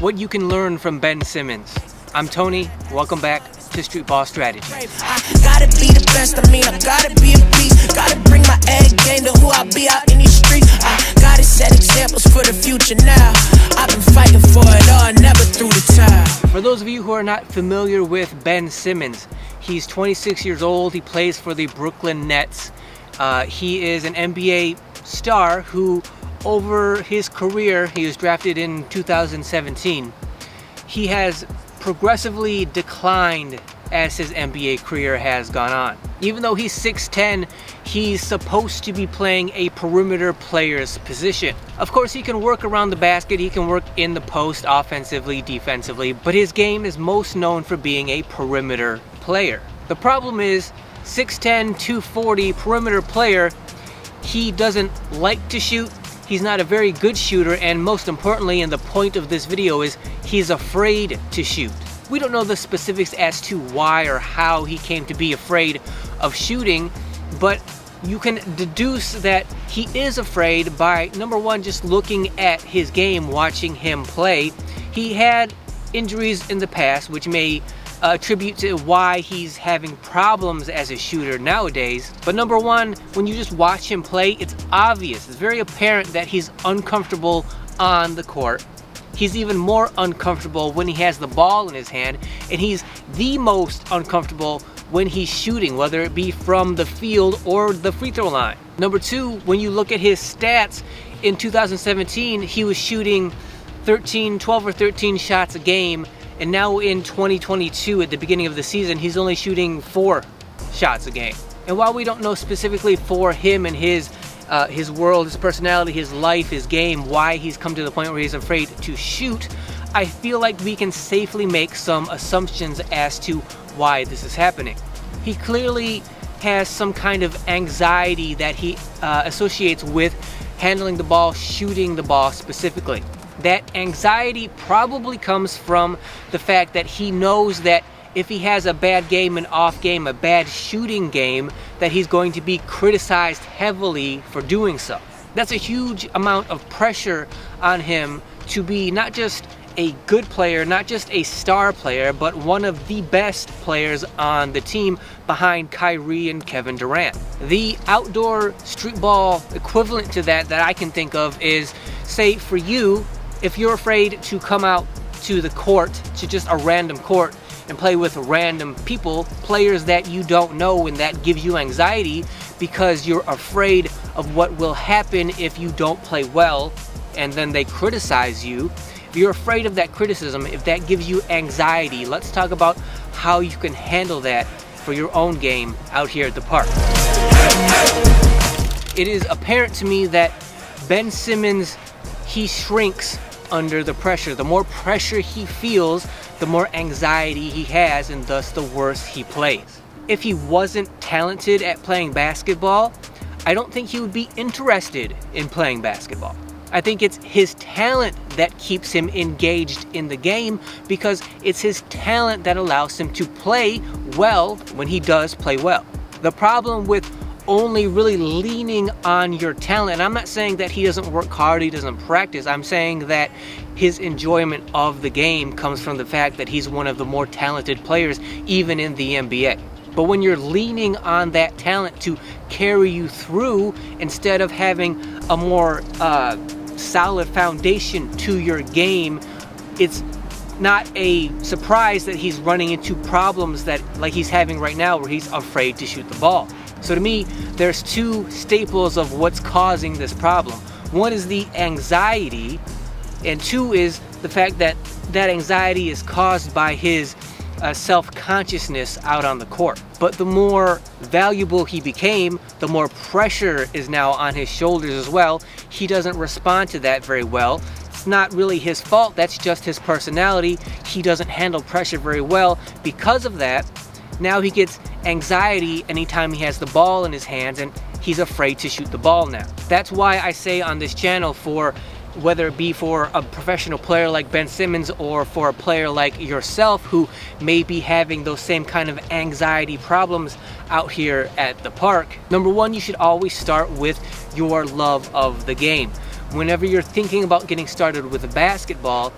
what you can learn from Ben Simmons. I'm Tony, welcome back to Streetball Strategies. I gotta be the best, I gotta be a beast. Gotta bring my A game to who I be out in these streets. I gotta set examples for the future now. I've been fighting for it all, never threw the towel. For those of you who are not familiar with Ben Simmons, he's 26 years old, he plays for the Brooklyn Nets. He is an NBA star who, over his career, he was drafted in 2017. He has progressively declined as his NBA career has gone on. Even though he's 6'10", he's supposed to be playing a perimeter player's position. Of course, he can work around the basket, he can work in the post offensively, defensively, but his game is most known for being a perimeter player. The problem is, 6'10", 240 perimeter player, he doesn't like to shoot, he's not a very good shooter, and most importantly, and the point of this video is, he's afraid to shoot. We don't know the specifics as to why or how he came to be afraid of shooting, but you can deduce that he is afraid by, number one, just looking at his game, watching him play. He had injuries in the past, which may attribute to why he's having problems as a shooter nowadays. But number one, when you just watch him play, it's obvious, it's very apparent that he's uncomfortable on the court. He's even more uncomfortable when he has the ball in his hand, and he's the most uncomfortable when he's shooting, whether it be from the field or the free throw line. Number two, when you look at his stats, in 2017, he was shooting 12 or 13 shots a game, and now in 2022, at the beginning of the season, he's only shooting 4 shots a game. And while we don't know specifically for him and his world, his personality, his life, his game, why he's come to the point where he's afraid to shoot, I feel like we can safely make some assumptions as to why this is happening. He clearly has some kind of anxiety that he associates with handling the ball, shooting the ball specifically. That anxiety probably comes from the fact that he knows that if he has a bad game, an off game, a bad shooting game, that he's going to be criticized heavily for doing so. That's a huge amount of pressure on him to be not just a good player, not just a star player, but one of the best players on the team behind Kyrie and Kevin Durant. The outdoor street ball equivalent to that I can think of is, say for you, if you're afraid to come out to the court, to just a random court, and play with random people, players that you don't know, and that gives you anxiety because you're afraid of what will happen if you don't play well and then they criticize you. If you're afraid of that criticism, if that gives you anxiety, let's talk about how you can handle that for your own game out here at the park. It is apparent to me that Ben Simmons, he shrinks under the pressure. The more pressure he feels, the more anxiety he has, and thus the worse he plays. If he wasn't talented at playing basketball, I don't think he would be interested in playing basketball. I think it's his talent that keeps him engaged in the game, because it's his talent that allows him to play well when he does play well. The problem with only really leaning on your talent, and I'm not saying that he doesn't work hard, he doesn't practice, I'm saying that his enjoyment of the game comes from the fact that he's one of the more talented players even in the NBA. But when you're leaning on that talent to carry you through instead of having a more solid foundation to your game, it's not a surprise that he's running into problems that like he's having right now, where he's afraid to shoot the ball. So to me, there's two staples of what's causing this problem. One is the anxiety, and two is the fact that that anxiety is caused by his self-consciousness out on the court. But the more valuable he became, the more pressure is now on his shoulders as well. He doesn't respond to that very well. It's not really his fault, that's just his personality. He doesn't handle pressure very well. Because of that, now he gets anxiety anytime he has the ball in his hands, and he's afraid to shoot the ball now. That's why I say on this channel, for whether it be for a professional player like Ben Simmons or for a player like yourself who may be having those same kind of anxiety problems out here at the park, number one, you should always start with your love of the game. Whenever you're thinking about getting started with a basketball,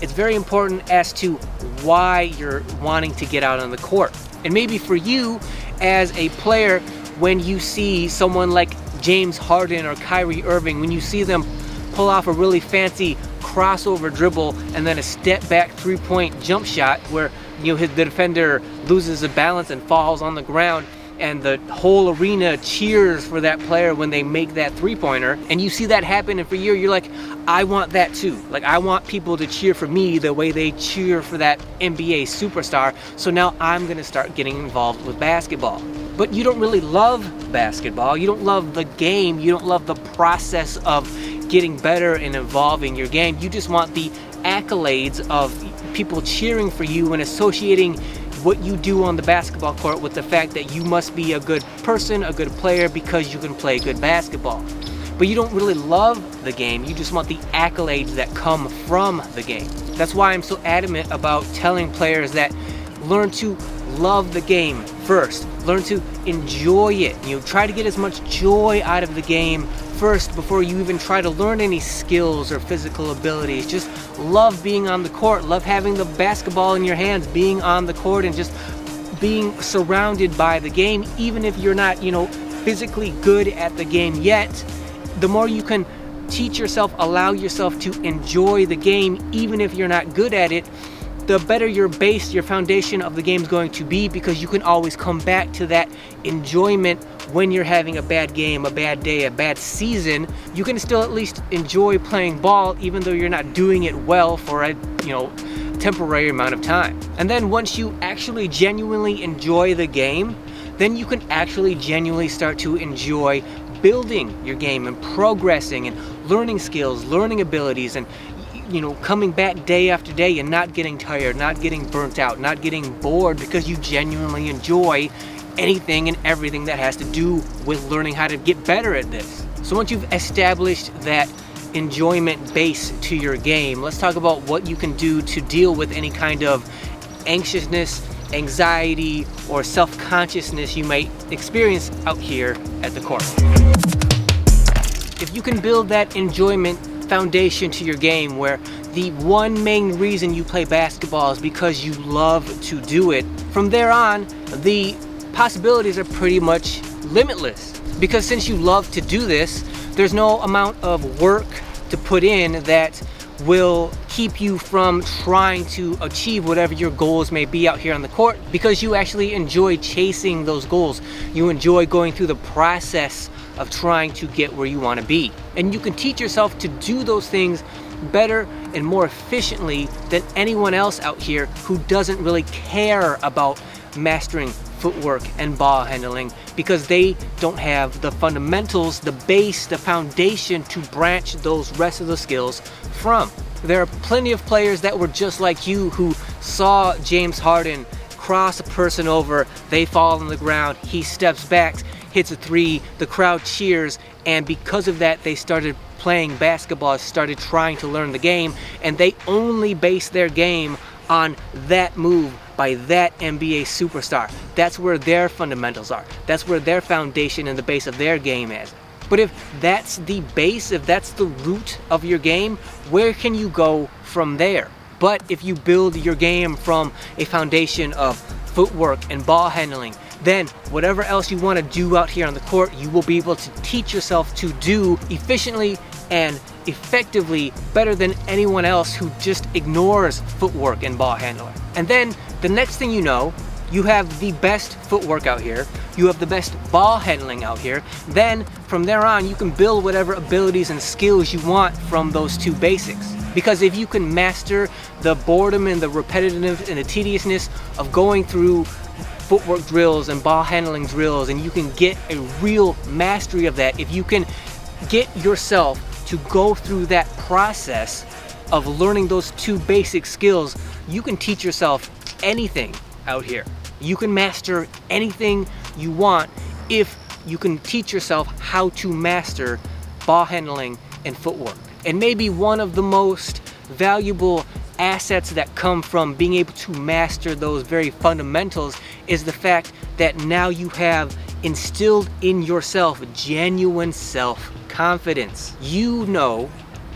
it's very important as to why you're wanting to get out on the court. And maybe for you as a player, when you see someone like James Harden or Kyrie Irving, when you see them pull off a really fancy crossover dribble and then a step back three-point jump shot where the defender loses the balance and falls on the ground, and the whole arena cheers for that player when they make that three-pointer, and you see that happen, and for you, you're like, I want that too. Like, I want people to cheer for me the way they cheer for that NBA superstar, so now I'm gonna start getting involved with basketball. But you don't really love basketball, you don't love the game, you don't love the process of getting better and evolving your game. You just want the accolades of people cheering for you and associating what you do on the basketball court with the fact that you must be a good person, a good player, because you can play good basketball. But you don't really love the game, you just want the accolades that come from the game. That's why I'm so adamant about telling players that learn to love the game first. Learn to enjoy it. Try to get as much joy out of the game first before you even try to learn any skills or physical abilities. Just love being on the court, love having the basketball in your hands, being on the court and just being surrounded by the game, even if you're not, physically good at the game yet. The more you can teach yourself, allow yourself to enjoy the game, even if you're not good at it, the better your base, your foundation of the game is going to be, because you can always come back to that enjoyment when you're having a bad game, a bad day, a bad season. You can still at least enjoy playing ball even though you're not doing it well for a temporary amount of time. And then once you actually genuinely enjoy the game, then you can actually genuinely start to enjoy building your game and progressing and learning skills, learning abilities, and coming back day after day and not getting tired, not getting burnt out, not getting bored, because you genuinely enjoy anything and everything that has to do with learning how to get better at this. So once you've established that enjoyment base to your game, let's talk about what you can do to deal with any kind of anxiousness, anxiety, or self-consciousness you might experience out here at the court. If you can build that enjoyment foundation to your game, where the one main reason you play basketball is because you love to do it, from there on, the possibilities are pretty much limitless. Because since you love to do this, there's no amount of work to put in that will keep you from trying to achieve whatever your goals may be out here on the court, because you actually enjoy chasing those goals. You enjoy going through the process of trying to get where you want to be. And you can teach yourself to do those things better and more efficiently than anyone else out here who doesn't really care about mastering footwork and ball handling, because they don't have the fundamentals, the base, the foundation to branch those rest of the skills from. There are plenty of players that were just like you, who saw James Harden cross a person over, they fall on the ground, he steps back, hits a three, the crowd cheers, and because of that they started playing basketball, started trying to learn the game, and they only base their game on that move by that NBA superstar. That's where their fundamentals are. That's where their foundation and the base of their game is. But if that's the base, if that's the root of your game, where can you go from there? But if you build your game from a foundation of footwork and ball handling, then whatever else you want to do out here on the court, you will be able to teach yourself to do efficiently and effectively, better than anyone else who just ignores footwork and ball handling. And then the next thing you know, you have the best footwork out here, you have the best ball handling out here. Then from there on, you can build whatever abilities and skills you want from those two basics. Because if you can master the boredom and the repetitiveness and the tediousness of going through footwork drills and ball handling drills, and you can get a real mastery of that, if you can get yourself to go through that process of learning those two basic skills, you can teach yourself anything out here. You can master anything you want if you can teach yourself how to master ball handling and footwork. And maybe one of the most valuable assets that come from being able to master those very fundamentals is the fact that now you have instilled in yourself genuine self-confidence. You know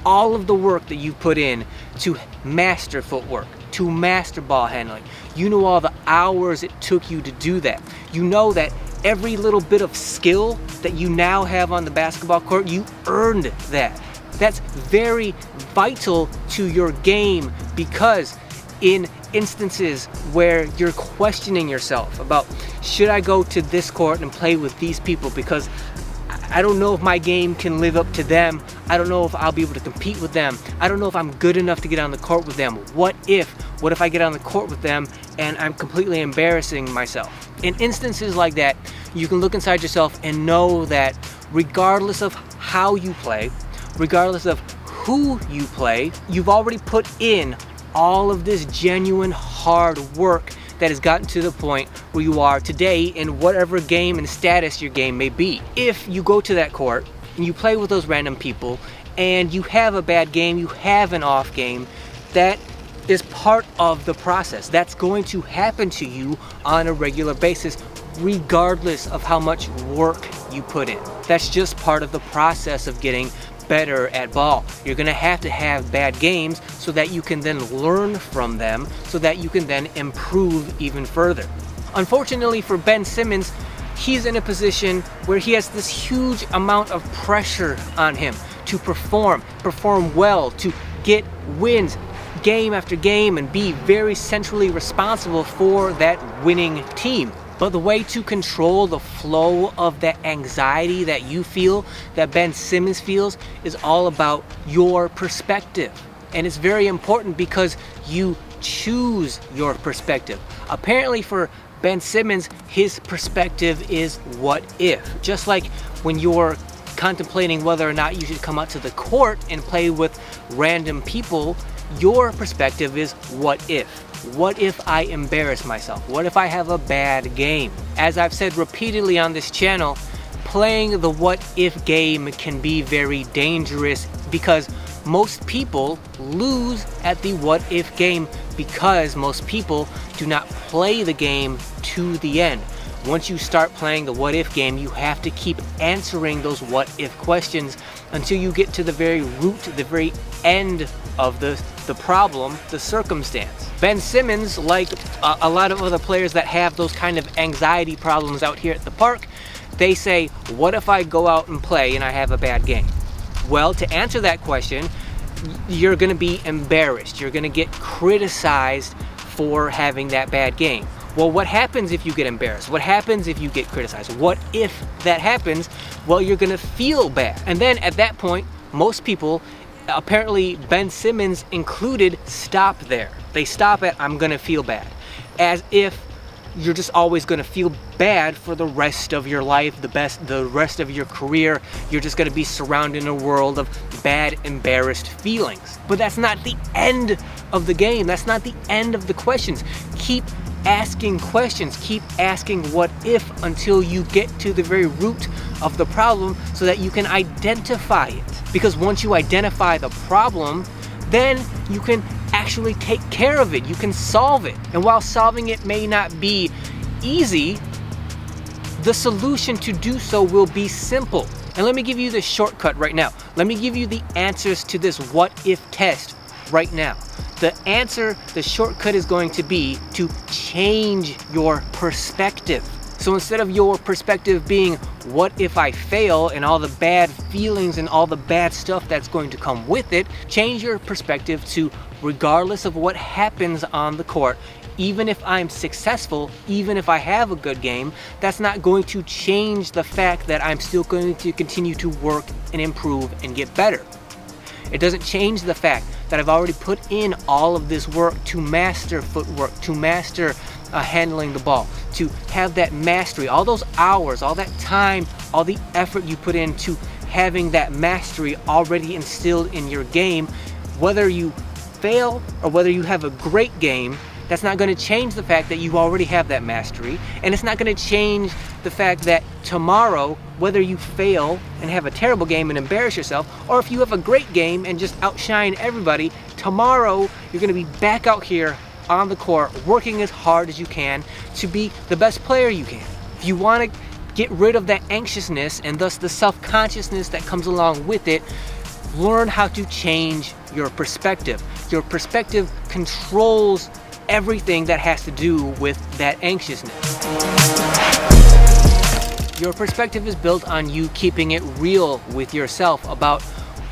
all of the work that you put in to master footwork, to master ball handling. You know all the hours it took you to do that. You know that every little bit of skill that you now have on the basketball court, you earned that. That's very vital to your game, because in instances where you're questioning yourself about, should I go to this court and play with these people because I don't know if my game can live up to them. I don't know if I'll be able to compete with them. I don't know if I'm good enough to get on the court with them. What if I get on the court with them and I'm completely embarrassing myself? In instances like that, you can look inside yourself and know that regardless of how you play, regardless of who you play, you've already put in all of this genuine hard work that has gotten to the point where you are today in whatever game and status your game may be. If you go to that court and you play with those random people and you have a bad game, you have an off game, that is part of the process. That's going to happen to you on a regular basis, regardless of how much work you put in. That's just part of the process of getting better at ball. You're gonna have bad games so that you can then learn from them, so that you can then improve even further. Unfortunately for Ben Simmons, he's in a position where he has this huge amount of pressure on him to perform well, to get wins game after game and be very centrally responsible for that winning team. But the way to control the flow of that anxiety that you feel, that Ben Simmons feels, is all about your perspective. And it's very important because you choose your perspective. Apparently for Ben Simmons, his perspective is what if. Just like when you're contemplating whether or not you should come out to the court and play with random people, your perspective is what if. What if I embarrass myself? What if I have a bad game? As I've said repeatedly on this channel, playing the what if game can be very dangerous because most people lose at the what if game because most people do not play the game to the end. Once you start playing the what if game, you have to keep answering those what if questions until you get to the very root, the very end of the problem, the circumstance. Ben Simmons, like a lot of other players that have those kind of anxiety problems out here at the park, they say, what if I go out and play and I have a bad game? Well, to answer that question, you're gonna be embarrassed. You're gonna get criticized for having that bad game. Well, what happens if you get embarrassed? What happens if you get criticized? What if that happens? Well, you're gonna feel bad. And then at that point, most people, apparently Ben Simmons included, stop there. They stop at, I'm gonna feel bad. As if you're just always gonna feel bad for the rest of your life, the rest of your career. You're just gonna be surrounded in a world of bad, embarrassed feelings. But that's not the end of the game. That's not the end of the questions. Keep asking questions, keep asking what if until you get to the very root of the problem so that you can identify it. Because once you identify the problem, then you can actually take care of it. You can solve it. And while solving it may not be easy, the solution to do so will be simple. And let me give you the shortcut right now. Let me give you the answers to this what if test right now. The answer, the shortcut is going to be to change your perspective. So instead of your perspective being, what if I fail, and all the bad feelings and all the bad stuff that's going to come with it, change your perspective to, regardless of what happens on the court, even if I'm successful, even if I have a good game, that's not going to change the fact that I'm still going to continue to work and improve and get better. It doesn't change the fact that I've already put in all of this work to master footwork, to master handling the ball, to have that mastery, all those hours, all that time, all the effort you put into having that mastery already instilled in your game. Whether you fail or whether you have a great game, that's not going to change the fact that you already have that mastery, and it's not going to change the fact that tomorrow, whether you fail and have a terrible game and embarrass yourself, or if you have a great game and just outshine everybody, tomorrow you're going to be back out here on the court working as hard as you can to be the best player you can. If you want to get rid of that anxiousness and thus the self-consciousness that comes along with it, Learn how to change your perspective. Your perspective controls everything that has to do with that anxiousness. Your perspective is built on you keeping it real with yourself about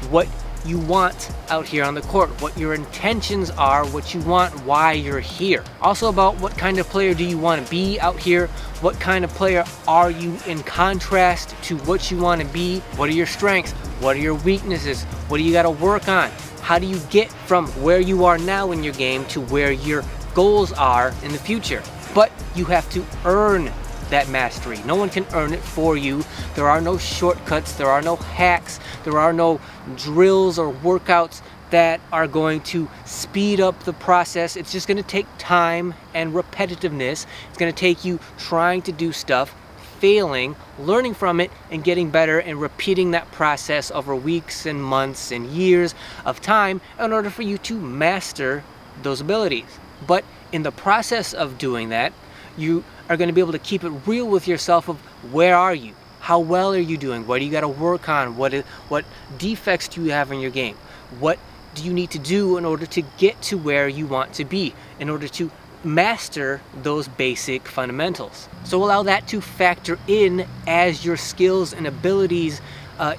what you want out here on the court, what your intentions are, what you want, why you're here. Also about what kind of player do you want to be out here, what kind of player are you in contrast to what you want to be, what are your strengths, what are your weaknesses, what do you got to work on, how do you get from where you are now in your game to where your goals are in the future. But you have to earn that mastery. No one can earn it for you. There are no shortcuts, there are no hacks, there are no drills or workouts that are going to speed up the process. It's just going to take time and repetitiveness. It's going to take you trying to do stuff, failing, learning from it, and getting better, and repeating that process over weeks and months and years of time in order for you to master those abilities. But in the process of doing that, you are going to be able to keep it real with yourself of where are you? How well are you doing? What do you got to work on? What defects do you have in your game? What do you need to do in order to get to where you want to be, in order to master those basic fundamentals? So allow that to factor in as your skills and abilities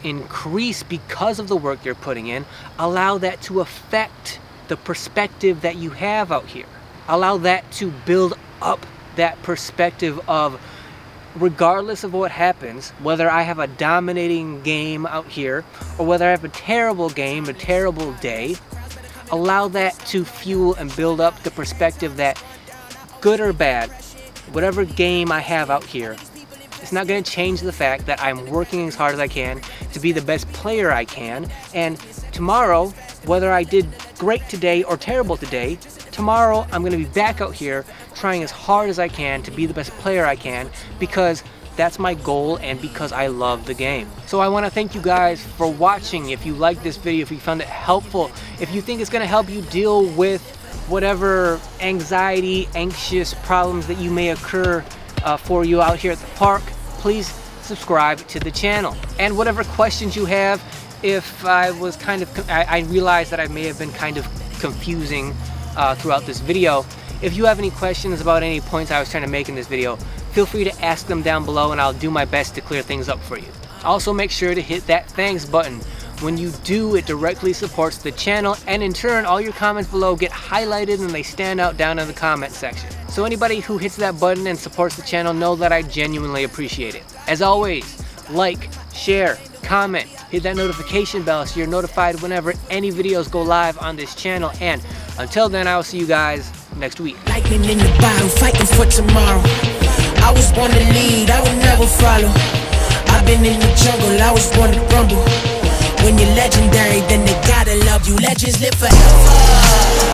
increase because of the work you're putting in. Allow that to affect the perspective that you have out here. Allow that to build up that perspective of, regardless of what happens, whether I have a dominating game out here or whether I have a terrible game, a terrible day, allow that to fuel and build up the perspective that, good or bad, whatever game I have out here, it's not going to change the fact that I'm working as hard as I can to be the best player I can. And tomorrow, whether I did great today or terrible today, tomorrow I'm going to be back out here trying as hard as I can to be the best player I can, because that's my goal and because I love the game. So I want to thank you guys for watching. If you liked this video, if you found it helpful, if you think it's going to help you deal with whatever anxiety, anxious problems that you may occur for you out here at the park, please subscribe to the channel. And whatever questions you have, if I was I realized that I may have been kind of confusing throughout this video. If you have any questions about any points I was trying to make in this video, feel free to ask them down below and I'll do my best to clear things up for you. Also, make sure to hit that thanks button. When you do, it directly supports the channel, and in turn, all your comments below get highlighted and they stand out down in the comment section. So anybody who hits that button and supports the channel, know that I genuinely appreciate it. As always, like, share, comment, hit that notification bell so you're notified whenever any videos go live on this channel. And until then, I will see you guys next week. Lightning in the bottle, fighting for tomorrow. I was born to lead, I would never follow. I've been in the jungle, I was born to rumble. When you're legendary, then they gotta love you. Legends live forever.